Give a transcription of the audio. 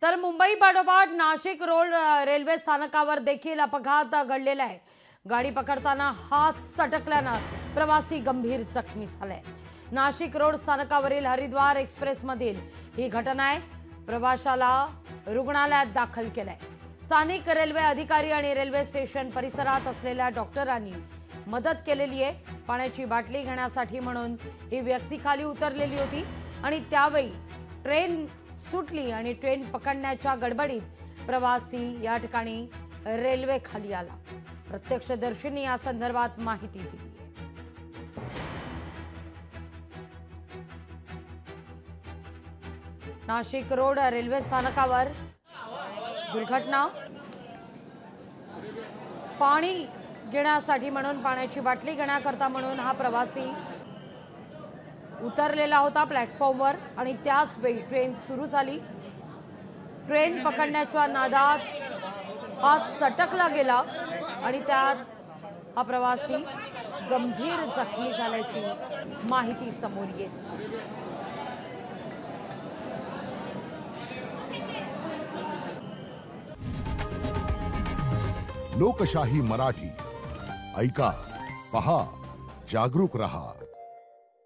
तर मुंबई पाठोपाठ Nashik road railway स्थानकावर देखील अपघात घडलेला आहे। गाडी पकडताना हात सटकल्यानं प्रवासी गंभीर जखमी झाले। नाशिक रोड स्थानकावरील हरिद्वार एक्सप्रेस मधील ही घटना आहे। प्रवाशाला रुग्णालयात दाखल केलंय। स्थानिक रेल्वे अधिकारी आणि रेल्वे स्टेशन परिसरात असलेल्या डॉक्टरांनी मदत केलेली आहे। पाण्याची बाटली घेण्यासाठी म्हणून ही व्यक्ती खाली उतरलेली होती आणि त्यावेळी ट्रेन सुटली आणि ट्रेन पकडण्याच्या गडबडीत प्रवासी या ठिकाणी रेल्वे खाली आला। प्रत्यक्षदर्शींनी या संदर्भात माहिती दिली आहे। नाशिक रोड रेल्वे स्थानकावर दुर्घटना। पाणी घेण्यासाठी म्हणून पाण्याची बाटली घेण्याकरता म्हणून हा प्रवासी उतरलेला होता प्लॅटफॉर्मवर आणि त्याच वेळी ट्रेन सुरू झाली। ट्रेन पकडण्याच्या नादात हात सटकला गेला आणि त्यात हा प्रवासी गंभीर जखमी झाल्याची माहिती समोर येते। लोकशाही मराठी ऐका, पहा, जागरूक रहा।